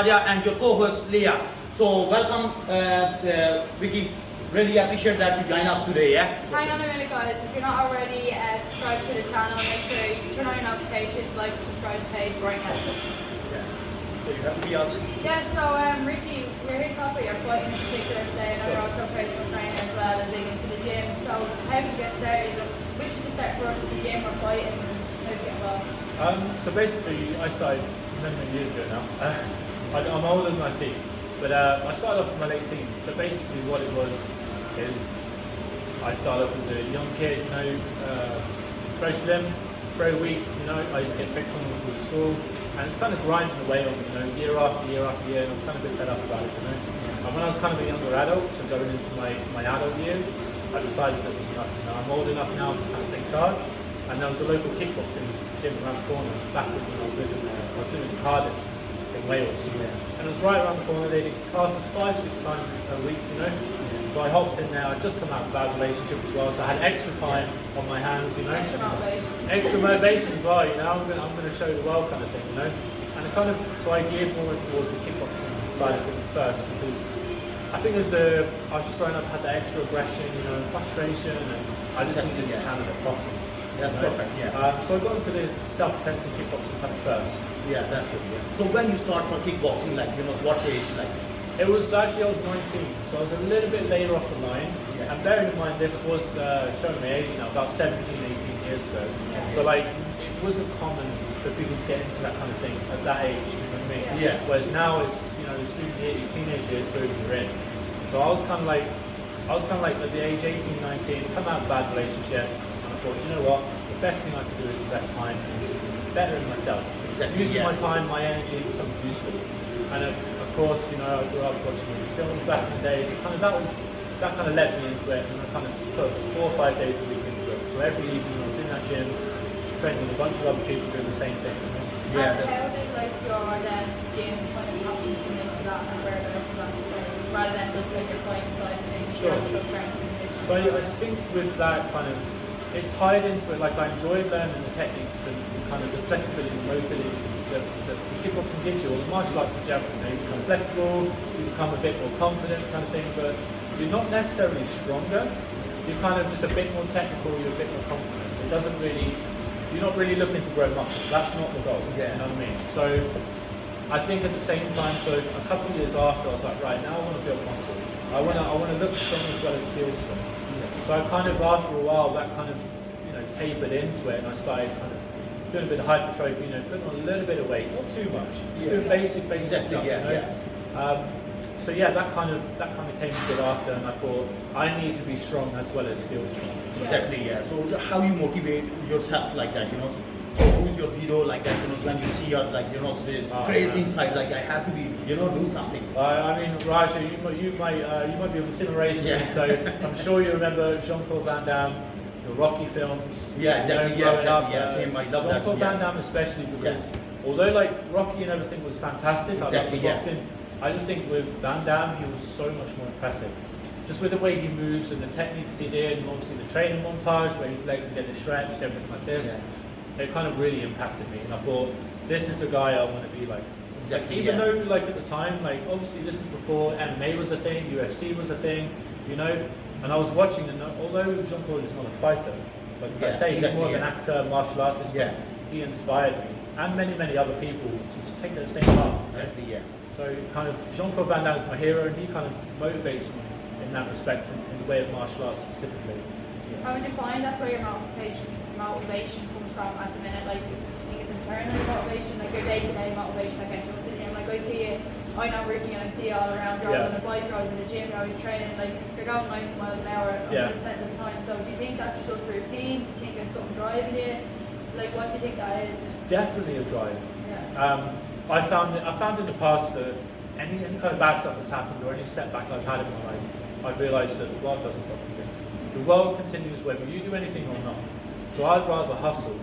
Nadia, and your co-host Leah. So welcome, Vicky. Really appreciate that you join us today. Yeah. Hang on a minute, guys. If you're not already subscribed to the channel, make sure you turn on your notifications, like, subscribe to the page right now. Yeah. So you have to be us. Yeah. So Ricky, we're here to talk about your fighting in particular today. I know you're also a personal trainer as well and big into the gym. So how did you get started? Which should you start first, the gym or fighting? How did you get involved? So basically, I started many years ago now. I'm older than I seem, but I started off in my late teens. So basically, what it was is I started off as a young kid, very slim, very weak. I used to get picked on through school, and it's kind of grinding away on me, year after year after year. And I was kind of a bit fed up about it, And when I was kind of a younger adult, so going into my adult years, I decided that was enough. I'm old enough now to kind of take charge. And there was a local kickboxing gym around the corner back when I was living there. I was living in Cardiff, in Wales. And it was right around the corner. They did classes 5-6 times a week, So I hopped in there. I'd just come out of a bad relationship as well, so I had extra time on my hands, Extra motivation. Extra motivation as well, I'm going to show the world kind of thing, And it kind of, so I geared more towards the kickboxing side of things first, because I think I was just growing up, had that extra aggression, frustration, and I just needed to handle it properly. That's perfect. Yeah. So I got into the self-defense and kickboxing kind of first. Yeah, that's good. Yeah. So when you start for kickboxing, what age, It was actually, I was 19, so I was a little bit later off the line. Yeah. And bearing in mind, this was showing my age now, about 17, 18 years ago. Yeah. So it wasn't common for people to get into that kind of thing at that age, you know what I mean? Yeah. Whereas now it's, the teenage years, boom, you're in. So I was kind of like at the age 18, 19, come out of a bad relationship, and I thought, you know what, the best thing I can do is invest time in bettering myself. Exactly. Using my time, my energy into something useful. And of course, I grew up watching these films back in the days. That kind of led me into it, and I kind of just put 4 or 5 days a week into it. So every evening I was in that gym, training with a bunch of other people doing the same thing. Yeah. And how did your gym kind of help you come into that and where the rest of that started, rather than just your fighting side of things? Sure. So I I think with that kind of, it tied into it. I enjoyed learning the techniques and kind of the flexibility and mobility that kickboxing gives you, or the martial arts in general. You become flexible, you become a bit more confident kind of thing, but you're not necessarily stronger. You're kind of just a bit more technical, you're a bit more confident. You're not really looking to grow muscle. That's not the goal. Yeah. You know what I mean? So I think at the same time, so a couple of years after, I was like, right, now I want to build muscle. I want to look strong as well as feel strong. Yeah. So I kind of, after a while, that kind of tapered into it, and I started kind of doing a bit of hypertrophy, putting on a little bit of weight, not too much, just doing basic Exactly, stuff. So that kind of came a bit after, and I thought I need to be strong as well as feel strong. Exactly, yeah. So how you motivate yourself like that, So who's your hero like that, when you see your the crazy inside, I have to be, do something. I mean, Raja, you might be of a similar age to me, so I'm sure you remember Jean-Claude Van Damme, the Rocky films. Yeah, exactly. Same. I love that. Jean-Claude Van Damme especially because although Rocky and everything was fantastic, exactly, I love boxing. I just think with Van Damme, he was so much more impressive. Just with the way he moves and the techniques he did, and obviously the training montage where his legs are getting stretched, everything like this. Yeah. It kind of really impacted me, and I thought, this is the guy I want to be like. Exactly. Even though, at the time, obviously this is before MMA was a thing, UFC was a thing, and I was watching, and although Jean-Claude is not a fighter, I say he's more of an actor, martial artist, but he inspired me, and many other people to take that same path. Exactly, yeah. So kind of Jean-Claude Van Damme is my hero, and he kind of motivates me in that respect, in the way of martial arts specifically. Yeah. How would you find that's where your motivation comes from at the minute? Do you think it's internal motivation, your day-to-day motivation, I guess, with the gym? I see it, I know Ricky, and I see it all around. You're always on the bike, you're always in the gym, you're always training. You're going 90 miles an hour 100% of the time. So do you think that's just routine? Do you think there's something driving you? What do you think that is? It's definitely a drive. Yeah. I found in the past that any kind of bad stuff that's happened or any setback I've had in my life, I've realised that the world doesn't stop you. The world continues whether you do anything or not. So I'd rather hustle,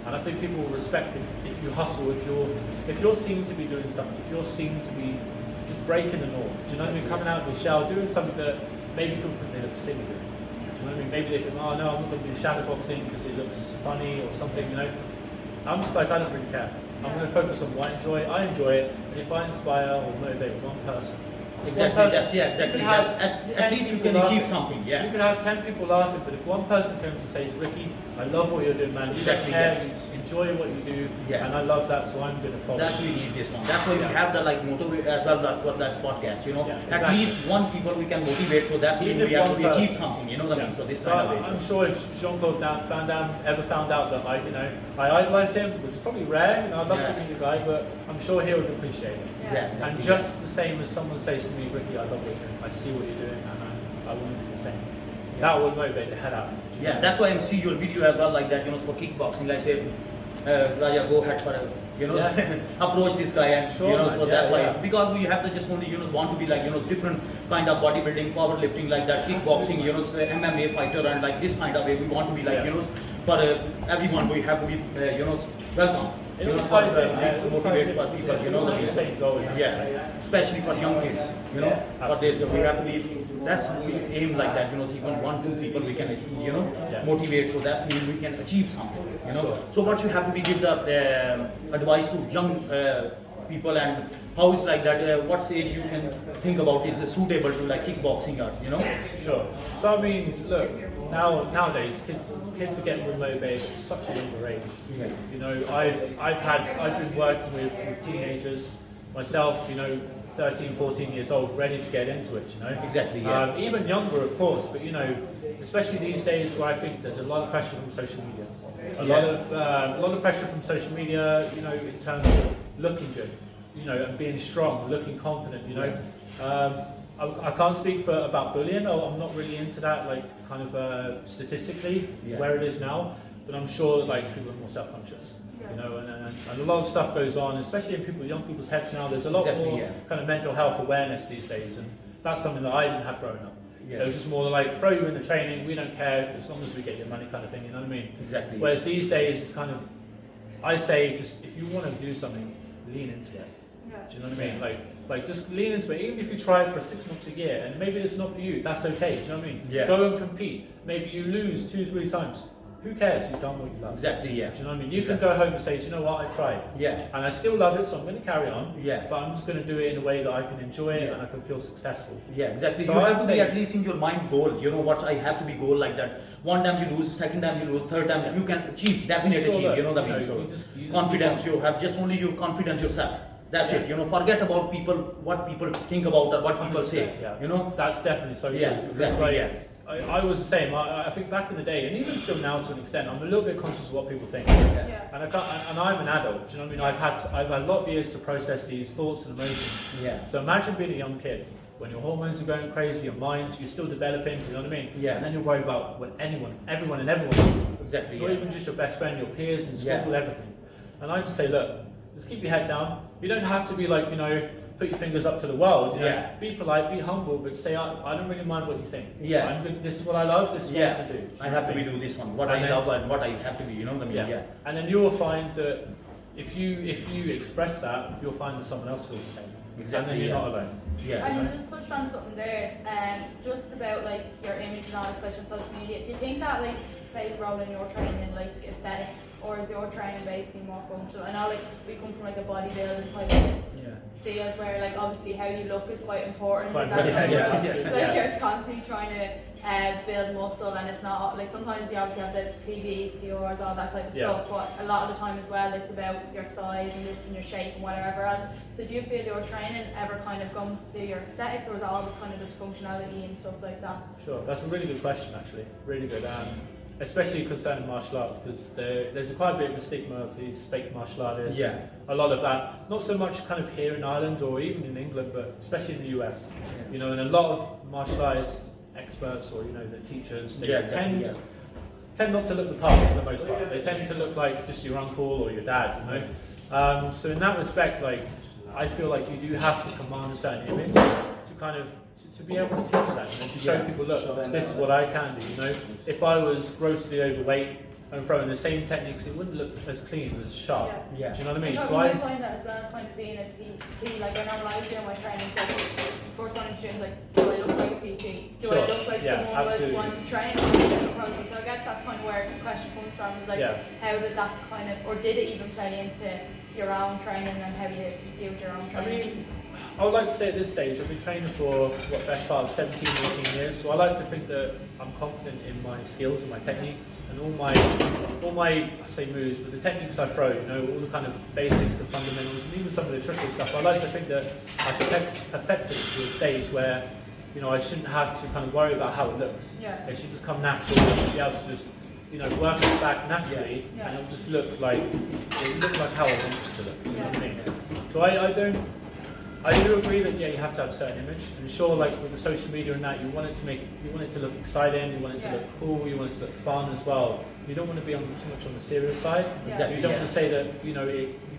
and I think people will respect it if you hustle, if you're seen to be doing something, if you're seen to be just breaking the norm. Do you know what I mean? Coming out of the shell, doing something that maybe people think they look silly doing. Do you know what I mean? Maybe they think, oh no, I'm not going to do shadow boxing because it looks funny or something. I'm just I don't really care. I'm going to focus on what I enjoy it, and if I inspire or motivate one person. Exactly, that's, yeah, exactly. At least you can achieve something, yeah. You can have 10 people laughing, but if one person comes and says, Ricky, I love what you're doing, man. You Exactly, don't care, yeah. you just enjoy what you do, Yeah. and I love that, so I'm going to follow. That's why we need this one. That's why we have the like motivate as well for that podcast. You know, Yeah, at exactly. least one people we can motivate. So that's when Even if we have one to achieve person. something. You know what I mean? So this So kind of way. I'm sure if Jean-Claude Van Damme ever found out that I idolise him, which is probably rare, I'd love to Yeah. meet the guy, but I'm sure he would appreciate it. Yeah, exactly. And just the same as someone says to me, Ricky, I love what you're doing. I see what you're doing, and I want to do the same. That would motivate the head out. Yeah, that's why I see your video as well like that. You know, for kickboxing, like say, Raja, go ahead for a, you know, Yeah. approach this guy, and Sure, you know, man, so yeah, that's why yeah. because we have to just only want to be like different kind of bodybuilding, powerlifting like that, kickboxing, so MMA fighter, and like this kind of way we want to be like Yeah. for everyone we have to be welcome. It You know, all for ties in, yeah, to it all motivate ties for in. people, It all the has the same goal, yeah, especially for young kids, for this we have to be. That's we aim like that, so even 1-2 people we can, Yeah. motivate. So that's mean we can achieve something, Sure. So what you have to be give the advice to young people, and how it's like that. What age you can think about is suitable to like kickboxing or Sure. So I mean, look, nowadays kids are getting motivated at such a younger age. Yeah. I've been working with teenagers myself. 13, 14 years old, ready to get into it. Exactly, yeah. Even younger, of course, but especially these days where I think there's a lot of pressure from social media. A lot of pressure from social media. In terms of looking good. And being strong, looking confident. I can't speak about bullying. I'm not really into that, like kind of statistically where it is now. But I'm sure like people are more self-conscious. And a lot of stuff goes on, especially in young people's heads now. There's a lot more kind of mental health awareness these days, and that's something that I didn't have growing up. Yeah. It was just more like throw you in the training, we don't care as long as we get your money kind of thing. You know what I mean? Exactly. Whereas these days it's kind of, I say just if you want to do something, lean into it. Yeah. Do you know what I mean? Like just lean into it. Even if you try it for 6 months, a year, and maybe it's not for you, that's okay. Do you know what I mean? Yeah. Go and compete. Maybe you lose 2-3 times. Who cares? You've done what you love. Exactly, yeah. Do you know what I mean? You can go home and say, do you know what, I tried. Yeah. And I still love it, so I'm going to carry on. Yeah. But I'm just going to do it in a way that I can enjoy it and I can feel successful. Yeah, exactly. So You have I'd to say- be at least in your mind goal. What I have to be goal like that. One time you lose, second time you lose, third time you can achieve, definitely Sure, achieve. look, You know what I mean? you So just confidence, keep you have just only your confidence yourself. That's Yeah. it. Forget about people, what people think about or what people say. Yeah. That's definitely so Yeah, true. exactly, It's like, yeah. I was the same. I think back in the day, and even still now to an extent, I'm a little bit conscious of what people think. Yeah. And I'm an adult. Do you know what I mean? I've had a lot of years to process these thoughts and emotions. Yeah. So imagine being a young kid when your hormones are going crazy, your mind's you're still developing. You know what I mean? Yeah. And then you're worried about what everyone. Exactly. Not Yeah. even just your best friend, your peers in school, Yeah. everything. And I just say, look, just keep your head down. You don't have to be like, put your fingers up to the world. Yeah. Be polite, be humble, but say, I don't really mind what you think. Yeah. I'm good. This is what I love. This is what I'm gonna do. I have to be do this one. What And I then- love and what I have to be. You know what I mean? Yeah. And then you will find that if you express that, you'll find that someone else feels the same. Exactly, And then you're yeah. not alone. Yeah. And you just touched on something there, just about like your image and all, especially on social media. Do you think that like plays a role in your training, like aesthetics, or is your training basically more functional? I know like we come from like a bodybuilding type of Yeah. field where like obviously how you look is quite important. Quite Like, important, yeah. like Yeah. you're constantly trying to build muscle, and it's not like sometimes you obviously have the PBs, PRs, all that type of Yeah. stuff, but a lot of the time as well it's about your size and lifting your shape and whatever else. So do you feel your training ever kind of comes to your aesthetics, or is it always kind of just functionality and stuff like that? Sure. That's a really good question, actually. Really good. Especially concerning martial arts, because there's quite a bit of a stigma of these fake martial artists. Yeah. A lot of that, not so much kind of here in Ireland or even in England, but especially in the US. Yeah. And a lot of martial artists experts or the teachers, they tend not to look the part for the most part. They tend to look like just your uncle or your dad. So in that respect, like I feel like you do have to command a certain image to kind of to be able to teach that, to show people, look, this is what I can do. If I was grossly overweight and throwing the same techniques, it wouldn't look as clean, as sharp. Yeah. Do you know what I mean? I So might find that as well, kind of being a PT, like I know when I was doing my training session, first one in gym is like, do I look like a PT? Do I Sure. look like Yeah, someone absolutely. would want to train? So I guess that's kind of where the question comes from, is like, Yeah. how did that kind of, or did it even play into your own training and how you viewed your own I training? mean, I would like to say at this stage, I've been training for best part of 17, 18 years. So I like to think that I'm confident in my skills and my techniques and all my I say moves, but the techniques I throw, all the kind of basics, the fundamentals, and even some of the tricky stuff. I like to think that I perfected it to a stage where, I shouldn't have to kind of worry about how it looks. Yeah. It should just come natural. I should be able to just, work it back naturally, Yeah. and it'll just look like how I want it to look. You know what I mean? So I do agree that you have to have a certain image, and sure, like with the social media and that, you want it to look exciting, you want it to Yeah. look cool, you want it to look fun as well. You don't want to be too much on the serious side. Exactly, You don't yeah. want to say that you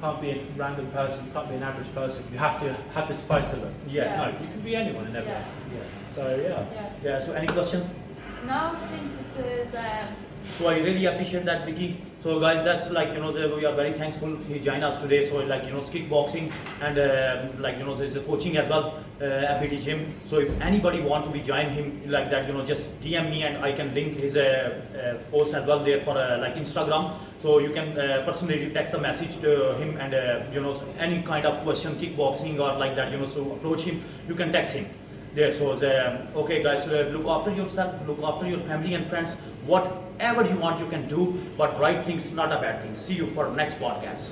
can't be a random person, you can't be an average person. You have to have this fighter look. Yeah. No, you can be anyone and everyone. Yeah. So yeah. Yeah. Yeah. So any question? No, I think this is, So I really appreciate that, Vicky. So guys, that's like, we are very thankful he joined us today. So like, it's kickboxing and there's a coaching as well, FBT gym. So if anybody want to be join him like that, just DM me and I can link his post as well there for like Instagram. So you can personally text a message to him and any kind of question, kickboxing or like that, so approach him, you can text him. There, so okay guys, look after yourself, look after your family and friends. Whatever you want you can do, but right things not a bad thing. See you for next podcast.